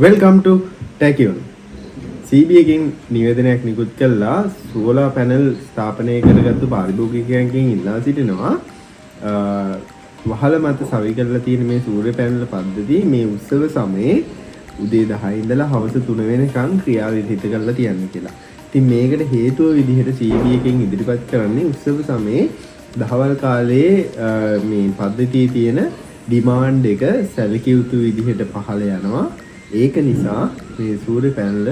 Welcome to Tachyon. CB එකෙන් නිවේදනයක් නිකුත් කළා සෝලාර් පැනල් ස්ථාපනය කරගත්තු පාරිභෝගිකයන්ගෙන් ඉල්ලා සිටිනවා වහල මත සවි කරලා තියෙන මේ සූර්ය පැනල් පද්ධතිය මේ උත්සව සමයේ උදේ 10 ඉඳලා හවස 3 වෙනකන් ක්‍රියාවිරහිත කරලා තියන්න කියලා. ඉතින් මේකට හේතුව විදිහට CB එකෙන් ඉදිරිපත් කරන්නේ උත්සව සමයේ දහවල් කාලයේ මේ පද්ධතියේ තියෙන ඩිමාන්ඩ් එක සැලකිය යුතු විදිහට පහළ යනවා. ඒක නිසා මේ සූර්ය පැනල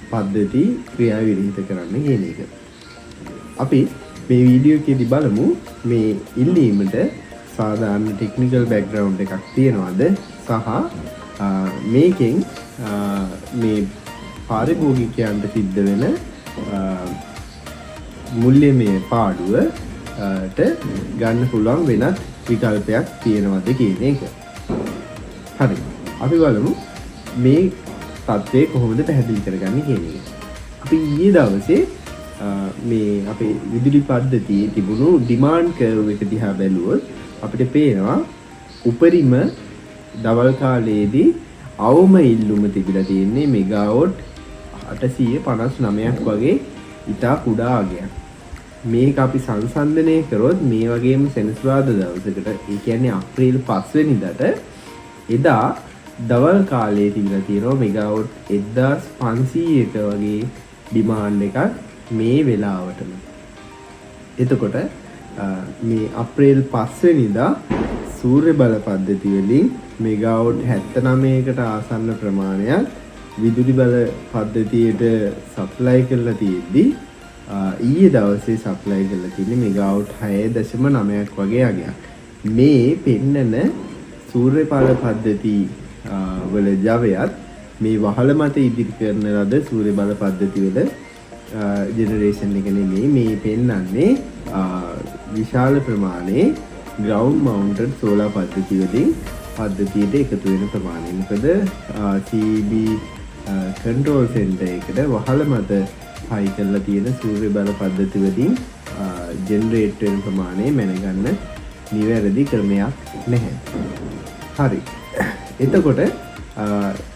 පද්ධති ක්‍රියාවිරහිත කරන්න කියන එක. අපි මේ වීඩියෝ එකේදී බලමු මේ ඉල්ලීමට සාධාරණ ටෙක්නිකල් බෑග්ග්‍රවුන්ඩ් එකක් තියනවාද සහ මේකෙන් මේ පාරිභෝගිකයන්ට සිද්ධ වෙන මුල්‍යමය පාඩුවට ගන්න පුළුවන් වෙනත් විකල්පයක් තියෙනවද කියන එක. හරි. අපි බලමු මේ තත්ත්වය කොහොමද පැහැදිලි කරගන්නේ කියන එක. අපි ඊයේ දවසේ මේ අපේ විදුලි පද්ධතියේ තිබුණු ඩිමාන්ඩ් කර්ව් එක දිහා බැලුවොත් අපිට පේනවා උපරිම දවල් කාලයේදී අවම ඉල්ලුම තිබිලා තියෙන්නේ මෙගාවොට් 859ක් වගේ ඉතා කුඩා අගයක්. මේක අපි සංසන්දනය කරොත් මේ වගේම සෙනසුරාදා දවසකට ඒ කියන්නේ අප්‍රේල් 5 වෙනිදාට එදා දවල් කාලයේ තිබිලා තියෙනවා මෙගාවොට් 1500ක වගේ ඩිමාන්ඩ් එකක් මේ වෙලාවටම. එතකොට මේ අප්‍රේල් 5 වෙනිදා සූර්ය බල පද්ධතිය වලින් මෙගාවොට් 79කට ආසන්න ප්‍රමාණයක් විදුලි බල පද්ධතියට සප්ලයි කරලා තියෙද්දී ඊයේ දවසේ සප්ලයි කරලා තියෙන්නේ මෙගාවොට් 6.9ක් වගේ අගයක්. මේ පෙන්නන සූර්ය බල පද්ධතිය වල ජවයත් මේ වහල මත ඉදිරි කරන ලද සූර්ය බල පද්ධතිය වල ජෙනරේෂන් එක නෙමෙයි මේ පෙන්වන්නේ විශාල ප්‍රමාණයේ ග්‍රවුන්ඩ් මවුන්ටඩ් සෝලාර් පද්ධතිය වලින් පද්ධතියට එකතු වෙන ප්‍රමාණය. මොකද CB කන්ට්‍රෝල් සෙන්ටර් එකට වහල මත හයි කරලා තියෙන සූර්ය බල පද්ධතිය වලින් ජෙනරේට් වෙන ප්‍රමාණය මැනගන්න නිවැරදි ක්‍රමයක් නැහැ. හරි. එතකොට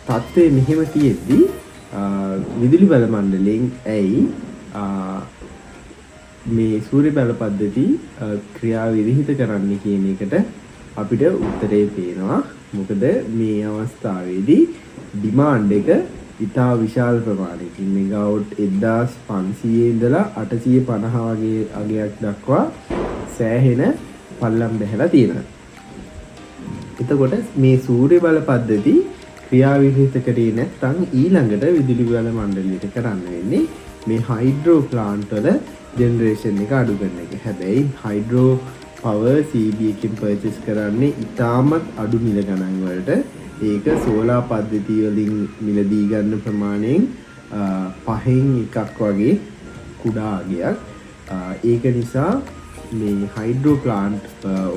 තත්ත්වය මෙහෙම තියෙද්දී විදුලි බල මණ්ඩලයෙන් ඇයි මේ සූර්ය බල පද්ධති ක්‍රියාවිරහිත කරන්න කියන එකට අපිට උත්තරේ පේනවා. මොකද මේ අවස්ථාවේදී ඩිමාන්ඩ් එක ඉතා විශාල ප්‍රමාණයකින් මෙගාවොට් 1500 ඉඳලා 850 වගේ අගයක් දක්වා සෑහෙන පල්ලම් බැහැලා තියෙනවා. එතකොට මේ සූර්ය බල පද්ධති ක්‍රියාවිරහිත කරේ නැත්නම් ඊළඟට විදුලි බල මණ්ඩලයට කරන්න වෙන්නේ මේ හයිඩ්‍රෝ ප්ලාන්ට් වල ජෙනරේෂන් එක අඩු කරන එක. හැබැයි හයිඩ්‍රෝ පවර් CB එකෙන් පර්චේස් කරන්නේ ඉතාමත් අඩු මිල ගණන් වලට. ඒක සෝලාර් පද්ධතිය වලින් මිලදී ගන්න ප්‍රමාණයෙන් 5න් එකක් වගේ කුඩා අගයක්. ඒක නිසා මේ හයිඩ්‍රෝ ප්ලාන්ට්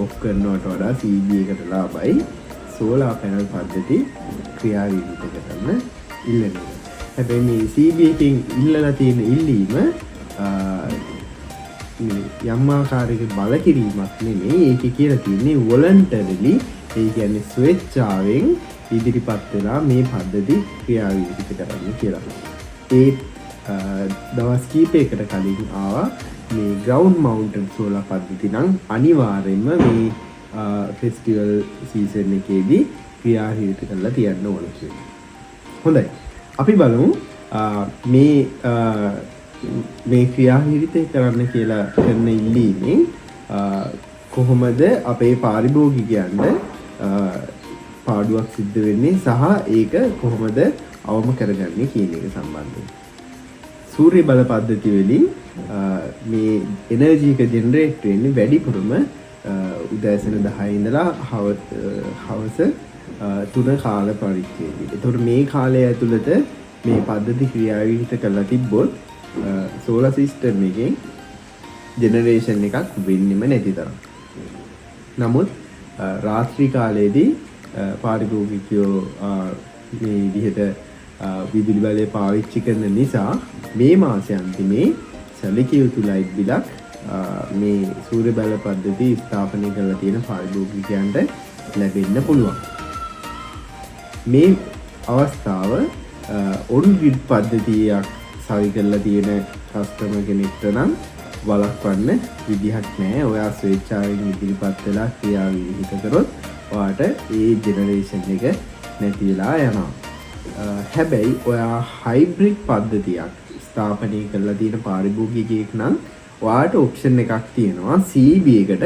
ඔෆ් කරනවට වඩා CB එකට ලාභයි සෝලාර් පැනල් පද්ධති ක්‍රියාවිරහිත කරන්න ඉල්ලනවා. හැබැයි මේ CB එකෙන් ඉල්ලලා තියෙන ඉල්ලීම යම් ආකාරයක බලකිරීමක් නෙමෙයි. ඒකේ කියලා තියෙන්නේ වොලන්ටරිලි, ඒ කියන්නේ ස්වේච්ඡාවෙන් ඉදිරිපත් වෙලා මේ පද්ධති ක්‍රියාවිරහිත කරන්න කියලා. ඒ දවස් කීපයකට කලින් ආවා මේ ග්‍රවුන්ඩ් මවුන්ටඩ් සෝලාර් පද්ධති නම් අනිවාර්යයෙන්ම මේ ෆෙස්ටිවල් සීසන් එකේදී ක්‍රියාවිරහිත කරලා තියන්න ඕන කියලා. හොඳයි. අපි බලමු මේ ක්‍රියාවිරහිත කරන්න කියලා කරන ඉල්ලීමෙන් කොහොමද අපේ පාරිභෝගිකයන්ට පාඩුවක් සිද්ධ වෙන්නේ සහ ඒක කොහොමද අවම කරගන්නේ කියන එක සම්බන්ධයෙන්. සූර්ය බල පද්ධතිය වලින් මේ එනර්ජි එක ජෙනරේට් වෙන්නේ වැඩිපුරම උදෑසන 10 ඉඳලා හවස 3 කාල පරිච්ඡේදයේ. ඒතකොට මේ කාලය ඇතුළත මේ පද්ධති ක්‍රියාවිරහිත කරලා තිබ්බොත් සෝලාර් සිස්ටම් එකෙන් ජෙනරේෂන් එකක් වෙන්නෙම නැති තරම්. නමුත් රාත්‍රී කාලයේදී පාරිභෝගිකයෝ මේ විදිහට විදුලි බලය පාවිච්චි කරන නිසා මේ මාසයේ අන්තිමේ සැලකිය යුතු ලයිට් බිලක් මේ සූර්ය බල පද්ධතිය ස්ථාපනය කරලා තියෙන පාරිභෝගිකයන්ට ලැබෙන්න පුළුවන්. මේ අවස්ථාව ඔන් ග්‍රිඩ් පද්ධතියක් සවි කරලා තියෙන කස්ටමර් කෙනෙක්ට නම් වළක්වන්න විදිහක් නැහැ. ඔයා ස්වේච්ඡාවෙන් ඉදිරිපත් වෙලා ක්‍රියාව විහිිත කරොත් ඔයාට ඒ ජෙනරේෂන් එක නැති වෙලා යනවා. හැබැයි ඔයා හයිබ්‍රිඩ් පද්ධතියක් ස්ථාපනය කරලා තියෙන පාරිභෝගිකයෙක් නම් ඔයාට ඔප්ෂන් එකක් තියෙනවා CB එකට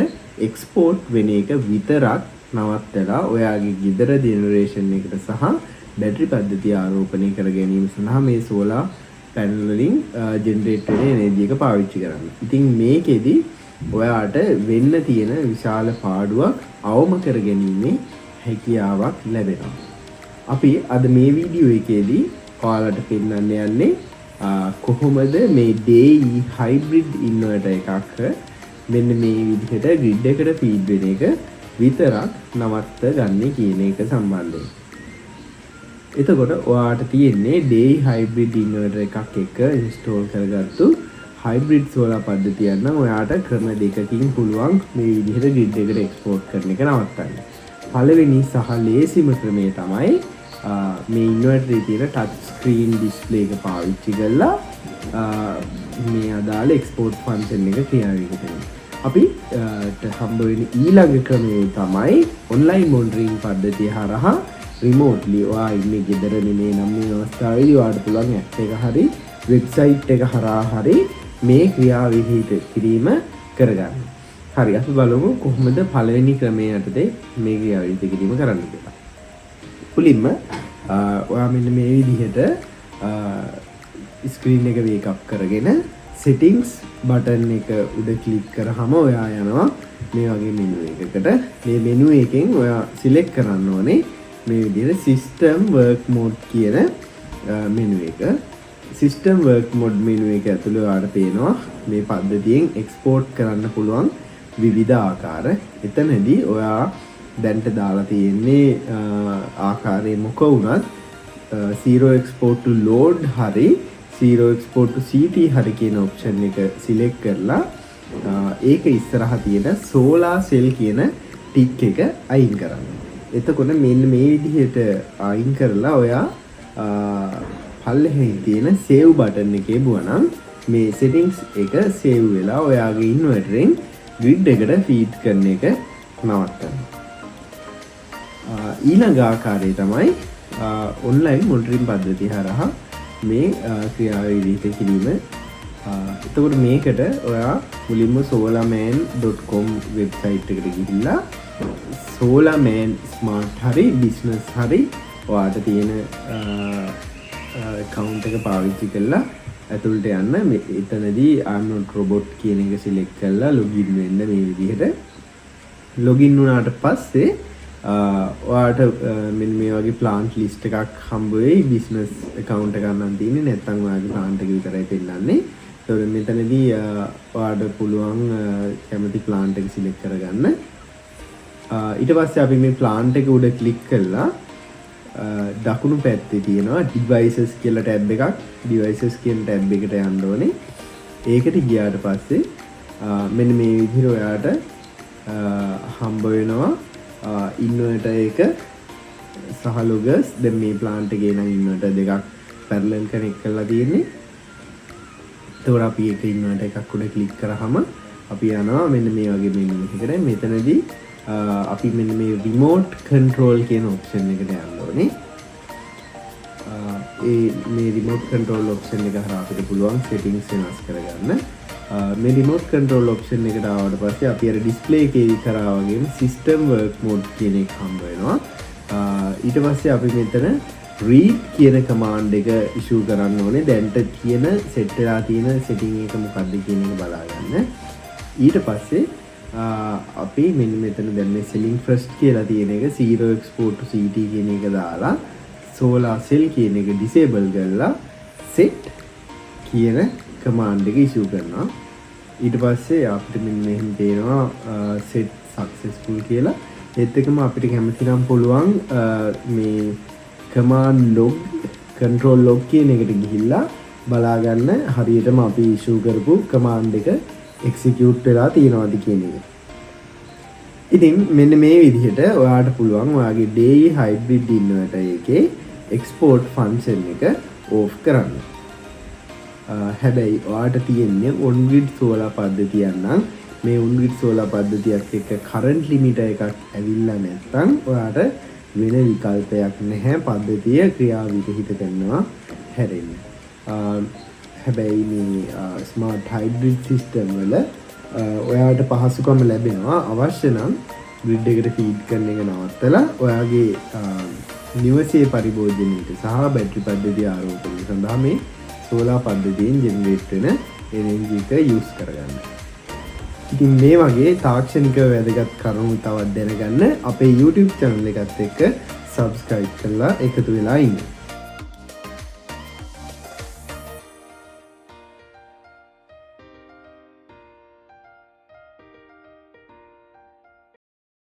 එක්ස්පෝර්ට් වෙන එක විතරක් නවත්තලා ඔයාගේ ගෙදර ජෙනරේෂන් එකට සහ බැටරි පද්ධතිය ආරෝපණය කර ගැනීම සඳහා මේ සෝලාර් පැනල් වලින් ජෙනරේට් වෙන එනර්ජි එක පාවිච්චි කරන්න. ඉතින් මේකෙදි ඔයාට වෙන්න තියෙන විශාල පාඩුවක් අවම කර ගැනීමේ හැකියාවක් ලැබෙනවා. අපි අද මේ වීඩියෝ එකේදී ඔයාලට පෙන්වන්න යන්නේ කොහොමද මේ DE hybrid inverter එකක් මෙන්න මේ විදිහට grid එකට feed වෙන එක විතරක් නවත්ත ගන්න කියන එක සම්බන්ධයෙන්. එතකොට ඔයාට තියෙන්නේ DE hybrid inverter එකක් එක්ක install කරගත්තු hybrid solar පද්ධතියක් නම් ඔයාට ක්‍රම දෙකකින් පුළුවන් මේ විදිහට grid එකට export කරන එක නවත්තන්න. පළවෙනි සහ ලේසිම ක්‍රමය තමයි මේ ඉන්වර්ටර් එකේ තියෙන ටච් ස්ක්‍රීන් ඩිස්ප්ලේ එක පාවිච්චි කරලා මේ අදාළ එක්ස්පෝර්ට් ෆන්ක්ෂන් එක ක්‍රියාත්මක කරනවා. අපි හම්බ වෙන ඊළඟ ක්‍රමය තමයි ඔන්ලයින් මොනිටරින් පද්ධතිය හරහා රිමෝට්ලි ඔයා ඉන්නේ ගෙදර නෙමෙයි නම් මේ අවස්ථාවේදී ඔයාට පුළුවන් ඇප් එක හරි වෙබ්සයිට් එක හරහා හරි මේ ක්‍රියාව විහිිත කිරීම කරගන්න. හරි අපි බලමු කොහොමද පළවෙනි ක්‍රමය යටතේ මේ ක්‍රියාව විහිිත කිරීම කරන්න කියලා. මුලින්ම ඔයා මෙන්න මේ විදිහට ස්ක්‍රීන් එක වේක් අප් කරගෙන settings බටන් එක උඩ ක්ලික් කරාම ඔයා යනවා මේ වගේ මෙනු එකකට. මේ මෙනු එකෙන් ඔයා සිලෙක්ට් කරන්න ඕනේ මේ විදිහට system work mode කියන මෙනු එක. system work mode මෙනු එක ඇතුළේ ඔයාලට පේනවා මේ පද්ධතියෙන් export කරන්න පුළුවන් විවිධ ආකාර. එතනදී ඔයා දැන්ට දාලා තියෙන්නේ ආකාරයේ මොක වුණත් zero export to load හරි zero export to CT හරි කියන ඔප්ෂන් එක සිලෙක්ට් කරලා ඒක ඉස්සරහා තියෙන solar cell කියන ටික් එක අයින් කරන්න. එතකොට මෙන්න මේ විදිහට අයින් කරලා ඔයා පල්ලෙහි තියෙන save බටන් එකේ බුවනම් මේ settings එක save වෙලා ඔයාගේ ඉන්වර්ටරෙන් grid එකට feed කරන එක නවත්තන්න. ඊළඟ ආකාරය තමයි ඔන්ලයින් මොනිටරින් පද්ධතිය හරහා මේ ක්‍රියාව විහිිත කිරීම. එතකොට මේකට ඔයා මුලින්ම solarman.com වෙබ්සයිට් එකට ගිහිල්ලා solarman smart හරි business හරි ඔයාට තියෙන account එක පාවිච්චි කරලා ඇතුළට යන්න. එතනදී I'm not robot කියන එක select කරලා login වෙන්න මේ විදිහට. login වුණාට පස්සේ ඔයාට මෙන්න මේ වගේ plant list එකක් හම්බ වෙයි. business account එකක් නම් තියෙන්නේ නැත්නම් ඔයාගේ plant එක විතරයි පෙන්නන්නේ. ඒතකොට මෙතනදී ඔයාට පුළුවන් කැමති plant එක select කරගන්න. ඊට පස්සේ අපි මේ plant එක උඩ click කළා දකුණු පැත්තේ තියෙනවා devices කියලා tab එකක්. devices කියන tab එකට යන්න ඕනේ. ඒකට ගියාට පස්සේ මෙන්න මේ විදිහට ඔයාට හම්බ වෙනවා ඉන්වර්ටර් එක සහ ලොගස්. දැන් මේ plant එකේ නම් ඉන්වර්ටර් දෙකක් parallel connect කරලා තියෙන්නේ. එතකොට අපි එක ඉන්වර්ටර් එකක් උඩ click කරාම අපි යනවා මෙන්න මේ වගේ මෙනු එකකට. මෙතනදී අපි මෙන්න මේ remote control කියන option එකට යන්න ඕනේ. මේ remote control option එක හරහා අපිට පුළුවන් settings වෙනස් කරගන්න. මේ remote control option එකට ආවට පස්සේ අපි අර display එකේ කරා වගේම system work mode කියන එක හම්බ වෙනවා. ඊට පස්සේ අපි මෙතන read කියන command එක issue කරන්න ඕනේ. දැන්ට කියන set වෙලා තියෙන setting එක මොකක්ද කියන එක බලා ගන්න. ඊට පස්සේ අපි මෙන්න මෙතන දැන් මේ selling first කියලා තියෙන එක zero export to CT කියන එක දාලා solar cell කියන එක disable කරලා set කියන command එක issue කරනවා. ඊට පස්සේ අපිට මෙන්න මෙහෙම තියෙනවා set successful කියලා. ඒත් එකම අපිට කැමති නම් පුළුවන් මේ command log control log කියන එකට ගිහිල්ලා බලා ගන්න හරියටම අපි issue කරපු command එක execute වෙලා තියෙනවද කියන එක. ඉතින් මෙන්න මේ විදිහට ඔයාට පුළුවන් ඔයාගේ DE hybrid inverter එකේ එක්ස්පෝර්ට් ෆන්ක්ෂන් එක ඕෆ් කරන්න. හැබැයි ඔයාට තියෙන්නේ ඔන්ග්‍රිඩ් සෝලා පද්ධතියක් නම් මේ ඔන්ග්‍රිඩ් සෝලා පද්ධතියක් එක්ක කරන්ට් ලිමිටර් එකක් ඇවිල්ලා නැත්නම් ඔයාට වෙන විකල්පයක් නැහැ පද්ධතිය ක්‍රියාවිරහිත කරනවා හැරෙන්න. හැබැයි මේ ස්මාර්ට් හයිබ්‍රිඩ් සිස්ටම් වල ඔයාට පහසුකම ලැබෙනවා අවශ්‍ය නම් ග්‍රිඩ් එකට ෆීඩ් කරන එක නවත්තලා ඔයාගේ නිවසේ පරිභෝජනයට සහ බැටරි පද්ධතිය ආරෝපණය සඳහා මේ සෝලාර් පද්ධතියෙන් ජෙනරේට් වෙන එනර්ජි එක යූස් කරගන්න. ඉතින් මේ වගේ තාක්ෂණික වැදගත් කරුණු තවත් දැනගන්න අපේ YouTube channel එකත් එක්ක subscribe කරලා එකතු වෙලා ඉන්න.